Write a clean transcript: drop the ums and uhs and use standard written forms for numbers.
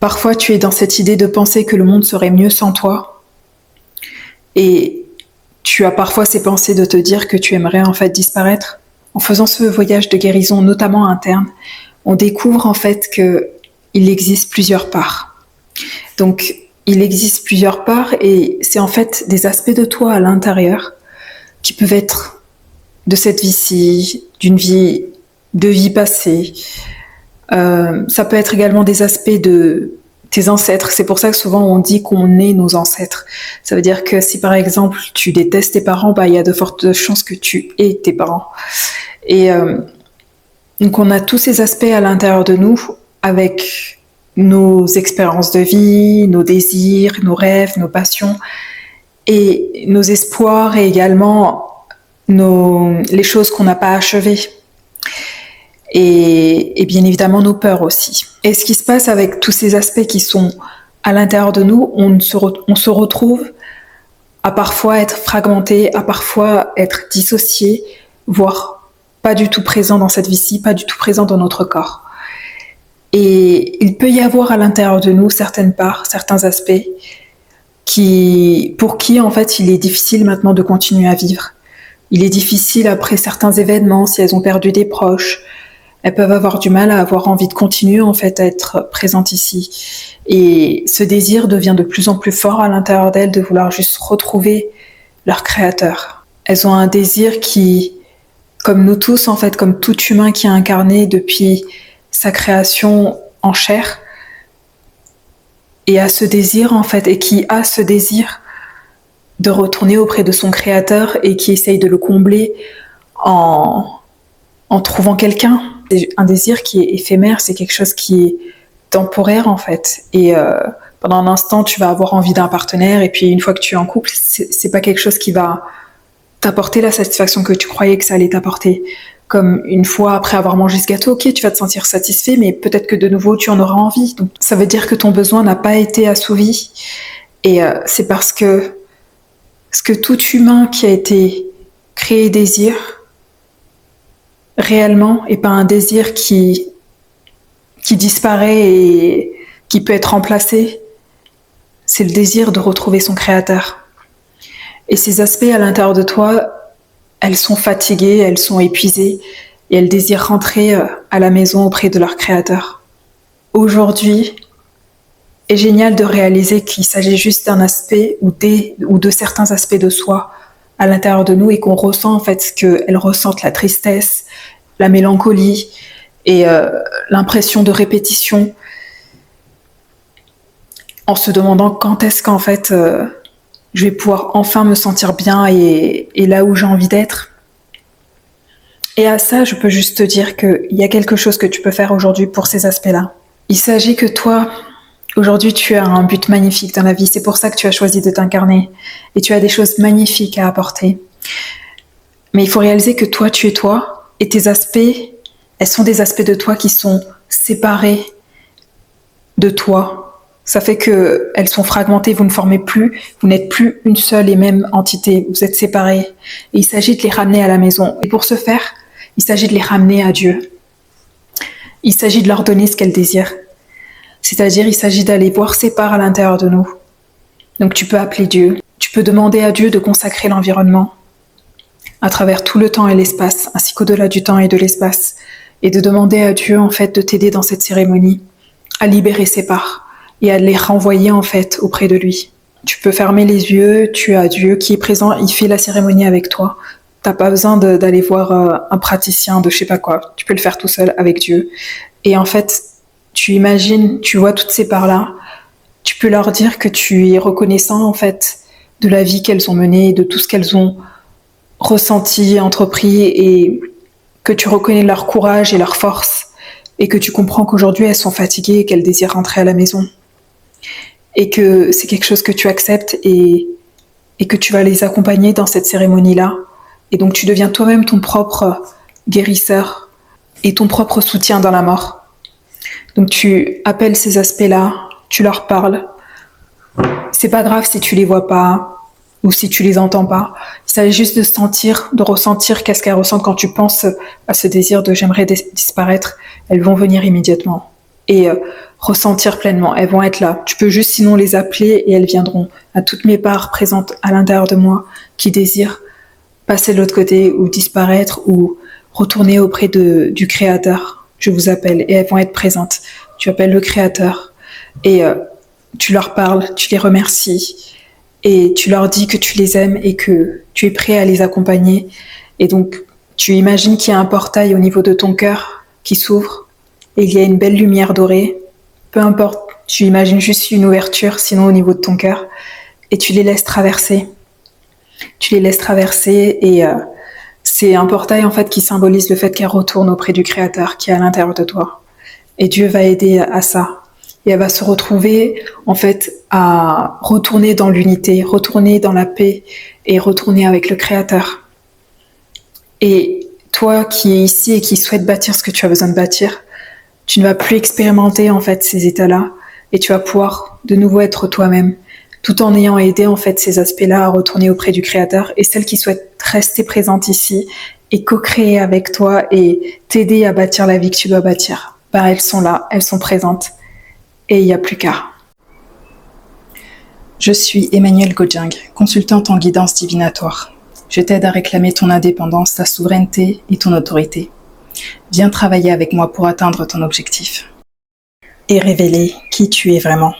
Parfois, tu es dans cette idée de penser que le monde serait mieux sans toi. Et tu as parfois ces pensées de te dire que tu aimerais en fait disparaître. En faisant ce voyage de guérison, notamment interne, on découvre en fait qu'il existe plusieurs parts. Donc, il existe plusieurs parts et c'est en fait des aspects de toi à l'intérieur qui peuvent être de cette vie-ci, d'une vie, de vie passée. Ça peut être également des aspects de tes ancêtres. C'est pour ça que souvent on dit qu'on est nos ancêtres. Ça veut dire que si par exemple tu détestes tes parents, il y a de fortes chances que tu aies tes parents. Et donc on a tous ces aspects à l'intérieur de nous avec nos expériences de vie, nos désirs, nos rêves, nos passions et nos espoirs et également les choses qu'on n'a pas achevées. Et bien évidemment nos peurs aussi. Et ce qui se passe avec tous ces aspects qui sont à l'intérieur de nous, on se retrouve à parfois être fragmenté, à parfois être dissocié, voire pas du tout présent dans cette vie-ci, pas du tout présent dans notre corps. Et il peut y avoir à l'intérieur de nous certaines parts, certains aspects pour qui en fait il est difficile maintenant de continuer à vivre. Il est difficile après certains événements, si elles ont perdu des proches, elles peuvent avoir du mal à avoir envie de continuer en fait à être présentes ici. Et ce désir devient de plus en plus fort à l'intérieur d'elles de vouloir juste retrouver leur créateur. Elles ont un désir qui, comme nous tous en fait, comme tout humain qui a incarné depuis sa création en chair, et a ce désir en fait, et qui a ce désir de retourner auprès de son créateur et qui essaye de le combler en trouvant quelqu'un. C'est un désir qui est éphémère, c'est quelque chose qui est temporaire en fait. Et pendant un instant, tu vas avoir envie d'un partenaire et puis une fois que tu es en couple, c'est pas quelque chose qui va t'apporter la satisfaction que tu croyais que ça allait t'apporter. Comme une fois après avoir mangé ce gâteau, ok, tu vas te sentir satisfait, mais peut-être que de nouveau tu en auras envie. Donc ça veut dire que ton besoin n'a pas été assouvi. Et c'est parce que ce que tout humain qui a été créé désire réellement et pas un désir qui disparaît et qui peut être remplacé, c'est le désir de retrouver son créateur. Et ces aspects à l'intérieur de toi, elles sont fatiguées, elles sont épuisées et elles désirent rentrer à la maison auprès de leur créateur. Aujourd'hui, est génial de réaliser qu'il s'agit juste d'un aspect ou de certains aspects de soi à l'intérieur de nous et qu'on ressent en fait qu'elles ressentent la tristesse, la mélancolie et l'impression de répétition en se demandant quand est-ce qu'en fait je vais pouvoir enfin me sentir bien et là où j'ai envie d'être. Et à ça, je peux juste te dire qu'il y a quelque chose que tu peux faire aujourd'hui pour ces aspects-là. Il s'agit que toi, aujourd'hui, tu as un but magnifique dans la vie. C'est pour ça que tu as choisi de t'incarner. Et tu as des choses magnifiques à apporter. Mais il faut réaliser que toi, tu es toi. Et tes aspects, elles sont des aspects de toi qui sont séparés de toi. Ça fait qu'elles sont fragmentées, vous ne formez plus, vous n'êtes plus une seule et même entité. Vous êtes séparés. Et il s'agit de les ramener à la maison. Et pour ce faire, il s'agit de les ramener à Dieu. Il s'agit de leur donner ce qu'elles désirent. C'est-à-dire, il s'agit d'aller voir ces parts à l'intérieur de nous. Donc tu peux appeler Dieu. Tu peux demander à Dieu de consacrer l'environnement à travers tout le temps et l'espace, ainsi qu'au-delà du temps et de l'espace. Et de demander à Dieu, en fait, de t'aider dans cette cérémonie à libérer ces parts et à les renvoyer, en fait, auprès de lui. Tu peux fermer les yeux, tu as Dieu qui est présent, il fait la cérémonie avec toi. T'as pas besoin d'aller voir un praticien de je sais pas quoi. Tu peux le faire tout seul avec Dieu. Et en fait, tu imagines, tu vois toutes ces parts-là, tu peux leur dire que tu es reconnaissant en fait de la vie qu'elles ont menée, de tout ce qu'elles ont ressenti, entrepris et que tu reconnais leur courage et leur force et que tu comprends qu'aujourd'hui elles sont fatiguées et qu'elles désirent rentrer à la maison et que c'est quelque chose que tu acceptes et que tu vas les accompagner dans cette cérémonie-là. Et donc tu deviens toi-même ton propre guérisseur et ton propre soutien dans la mort. Donc tu appelles ces aspects-là, tu leur parles. C'est pas grave si tu les vois pas ou si tu les entends pas. Il s'agit juste de sentir, de ressentir qu'est-ce qu'elles ressentent quand tu penses à ce désir de j'aimerais disparaître. Elles vont venir immédiatement. Et ressentir pleinement. Elles vont être là. Tu peux juste sinon les appeler et elles viendront. À toutes mes parts présentes à l'intérieur de moi qui désirent passer de l'autre côté ou disparaître ou retourner auprès du Créateur. Je vous appelle et elles vont être présentes. Tu appelles le Créateur et tu leur parles, tu les remercies et tu leur dis que tu les aimes et que tu es prêt à les accompagner. Et donc, tu imagines qu'il y a un portail au niveau de ton cœur qui s'ouvre et il y a une belle lumière dorée. Peu importe, tu imagines juste une ouverture, sinon au niveau de ton cœur, et tu les laisses traverser. Tu les laisses traverser et c'est un portail en fait qui symbolise le fait qu'elle retourne auprès du Créateur qui est à l'intérieur de toi. Et Dieu va aider à ça. Et elle va se retrouver en fait à retourner dans l'unité, retourner dans la paix et retourner avec le Créateur. Et toi qui es ici et qui souhaites bâtir ce que tu as besoin de bâtir, tu ne vas plus expérimenter en fait ces états-là et tu vas pouvoir de nouveau être toi-même tout en ayant aidé en fait ces aspects-là à retourner auprès du Créateur. Et celles qui souhaitent rester présentes ici et co-créer avec toi et t'aider à bâtir la vie que tu dois bâtir, bah elles sont là, elles sont présentes et il n'y a plus qu'à. Je suis Emmanuelle Godjing, consultante en guidance divinatoire. Je t'aide à réclamer ton indépendance, ta souveraineté et ton autorité. Viens travailler avec moi pour atteindre ton objectif et révéler qui tu es vraiment.